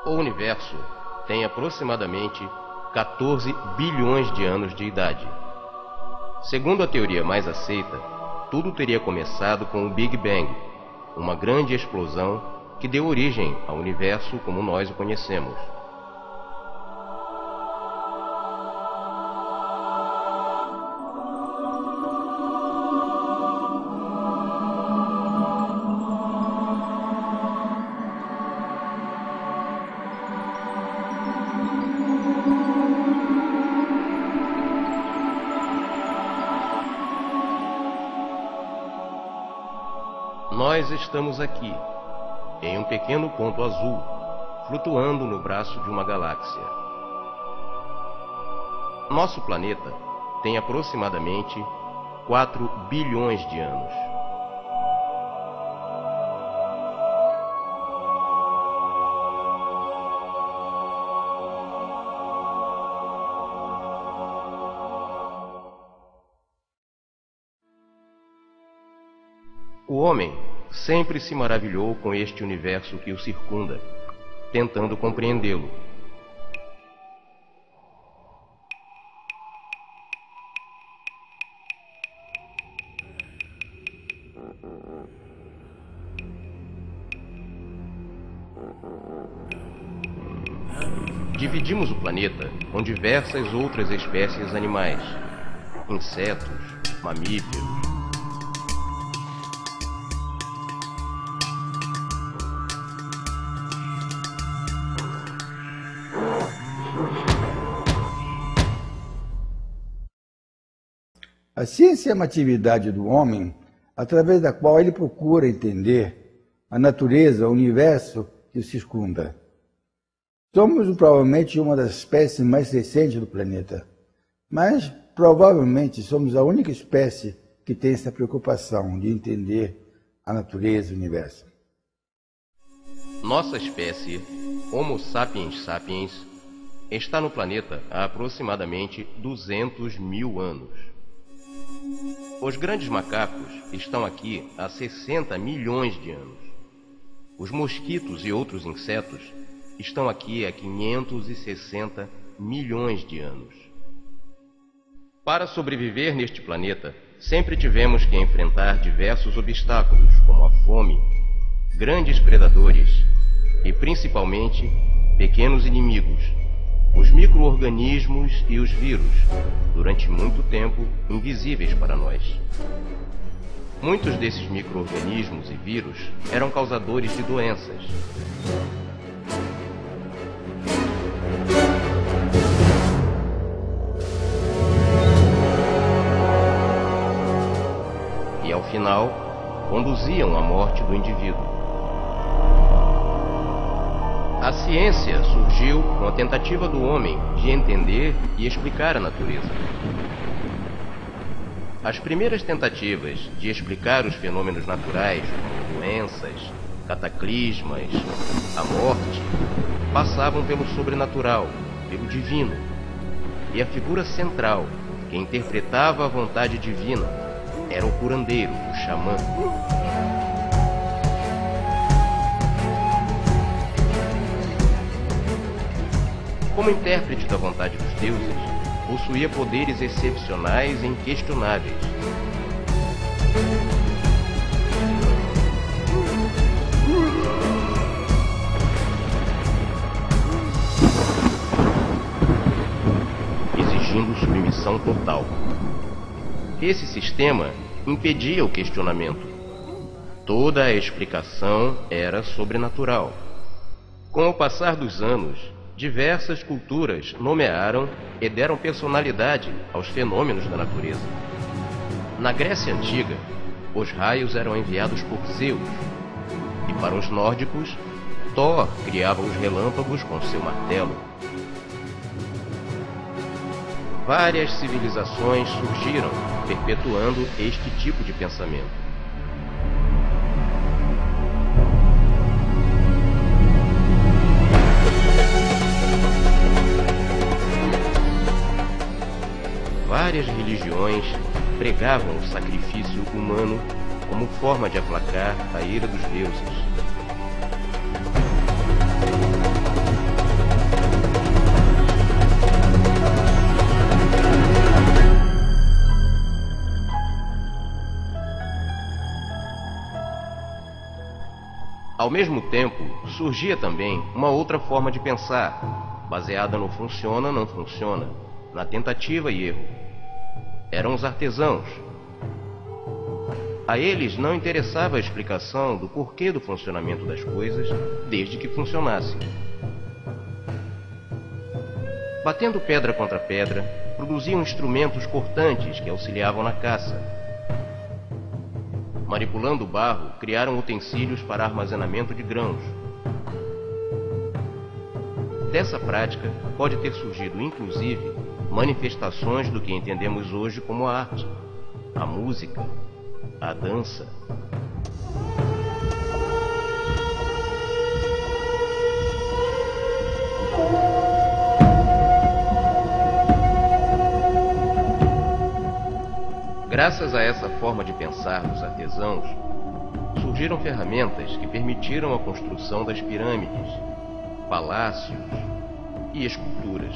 O universo tem aproximadamente 14 bilhões de anos de idade. Segundo a teoria mais aceita, tudo teria começado com o Big Bang, uma grande explosão que deu origem ao universo como nós o conhecemos. Nós estamos aqui, em um pequeno ponto azul, flutuando no braço de uma galáxia. Nosso planeta tem aproximadamente 4 bilhões de anos. O homem sempre se maravilhou com este universo que o circunda, tentando compreendê-lo. Dividimos o planeta com diversas outras espécies animais, insetos, mamíferos. A ciência é uma atividade do homem através da qual ele procura entender a natureza, o universo que o circunda. Somos provavelmente uma das espécies mais recentes do planeta, mas provavelmente somos a única espécie que tem essa preocupação de entender a natureza e o universo. Nossa espécie, Homo sapiens sapiens, está no planeta há aproximadamente 200 mil anos. Os grandes macacos estão aqui há 60 milhões de anos. Os mosquitos e outros insetos estão aqui há 560 milhões de anos. Para sobreviver neste planeta, sempre tivemos que enfrentar diversos obstáculos, como a fome, grandes predadores e, principalmente, pequenos inimigos, os micro-organismos e os vírus, durante muito tempo invisíveis para nós. Muitos desses micro-organismos e vírus eram causadores de doenças. E ao final, conduziam à morte do indivíduo. A ciência surgiu com a tentativa do homem de entender e explicar a natureza. As primeiras tentativas de explicar os fenômenos naturais, como doenças, cataclismas, a morte, passavam pelo sobrenatural, pelo divino. E a figura central, que interpretava a vontade divina, era o curandeiro, o xamã. Como intérprete da vontade dos deuses, possuía poderes excepcionais e inquestionáveis. exigindo submissão total. Esse sistema impedia o questionamento. Toda a explicação era sobrenatural. Com o passar dos anos, diversas culturas nomearam e deram personalidade aos fenômenos da natureza. Na Grécia Antiga, os raios eram enviados por Zeus, e para os nórdicos, Thor criava os relâmpagos com seu martelo. Várias civilizações surgiram, perpetuando este tipo de pensamento. Várias religiões pregavam o sacrifício humano como forma de aplacar a ira dos deuses. Ao mesmo tempo, surgia também uma outra forma de pensar, baseada no funciona, não funciona, na tentativa e erro. Eram os artesãos. A eles não interessava a explicação do porquê do funcionamento das coisas, desde que funcionassem. Batendo pedra contra pedra, produziam instrumentos cortantes que auxiliavam na caça. Manipulando o barro, criaram utensílios para armazenamento de grãos. Dessa prática, pode ter surgido, inclusive, manifestações do que entendemos hoje como a arte, a música, a dança. Graças a essa forma de pensar dos artesãos, surgiram ferramentas que permitiram a construção das pirâmides, palácios e esculturas.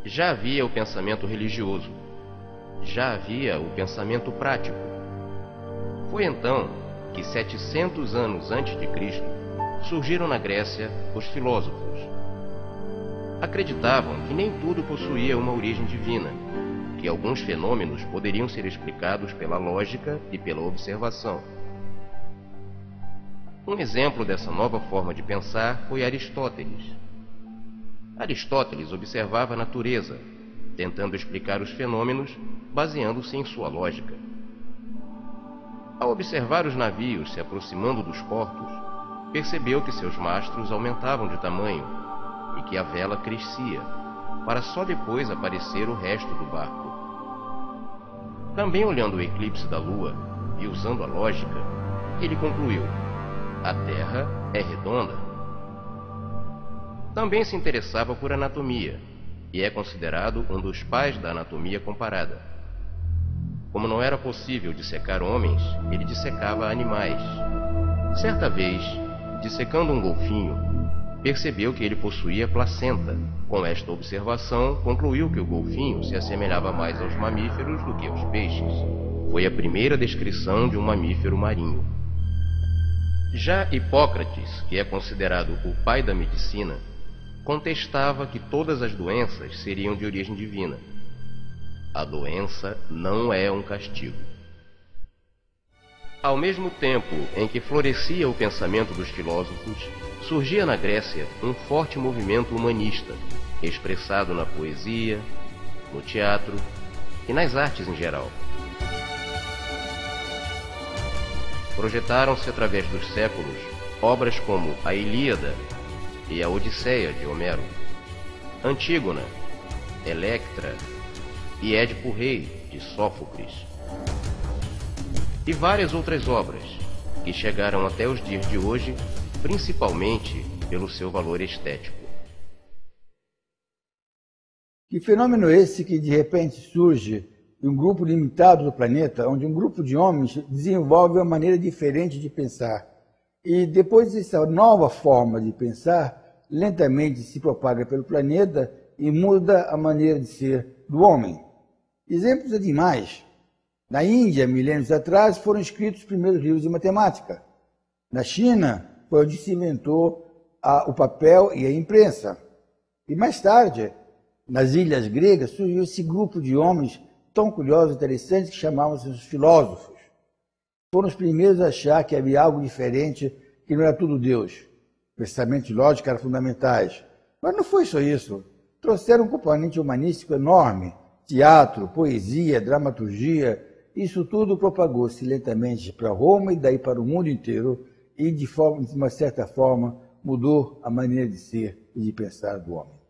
Já havia o pensamento religioso, já havia o pensamento prático. Foi então que 700 anos antes de Cristo surgiram na Grécia os filósofos. Acreditavam que nem tudo possuía uma origem divina, que alguns fenômenos poderiam ser explicados pela lógica e pela observação. Um exemplo dessa nova forma de pensar foi Aristóteles. Aristóteles observava a natureza, tentando explicar os fenômenos, baseando-se em sua lógica. Ao observar os navios se aproximando dos portos, percebeu que seus mastros aumentavam de tamanho e que a vela crescia, para só depois aparecer o resto do barco. Também olhando o eclipse da Lua e usando a lógica, ele concluiu: a Terra é redonda. Também se interessava por anatomia e é considerado um dos pais da anatomia comparada. Como não era possível dissecar homens, ele dissecava animais. Certa vez, dissecando um golfinho, percebeu que ele possuía placenta. Com esta observação, concluiu que o golfinho se assemelhava mais aos mamíferos do que aos peixes. Foi a primeira descrição de um mamífero marinho. Já Hipócrates, que é considerado o pai da medicina, contestava que todas as doenças seriam de origem divina. A doença não é um castigo. Ao mesmo tempo em que florescia o pensamento dos filósofos, surgia na Grécia um forte movimento humanista, expressado na poesia, no teatro e nas artes em geral. Projetaram-se através dos séculos obras como a Ilíada e a Odisseia de Homero, Antígona, Electra e Édipo Rei de Sófocles, e várias outras obras que chegaram até os dias de hoje, principalmente pelo seu valor estético. Que fenômeno esse que de repente surge em um grupo limitado do planeta, onde um grupo de homens desenvolve uma maneira diferente de pensar. E depois essa nova forma de pensar lentamente se propaga pelo planeta e muda a maneira de ser do homem. Exemplos é demais. Na Índia, milênios atrás, foram escritos os primeiros livros de matemática. Na China, foi onde se inventou o papel e a imprensa. E mais tarde, Nas ilhas gregas surgiu esse grupo de homens tão curiosos e interessantes que chamavam-se os filósofos. Foram os primeiros a achar que havia algo diferente, que não era tudo Deus. Pensamento e lógica eram fundamentais. Mas não foi só isso. Trouxeram um componente humanístico enorme. Teatro, poesia, dramaturgia. Isso tudo propagou-se lentamente para Roma e daí para o mundo inteiro e, de uma certa forma, mudou a maneira de ser e de pensar do homem.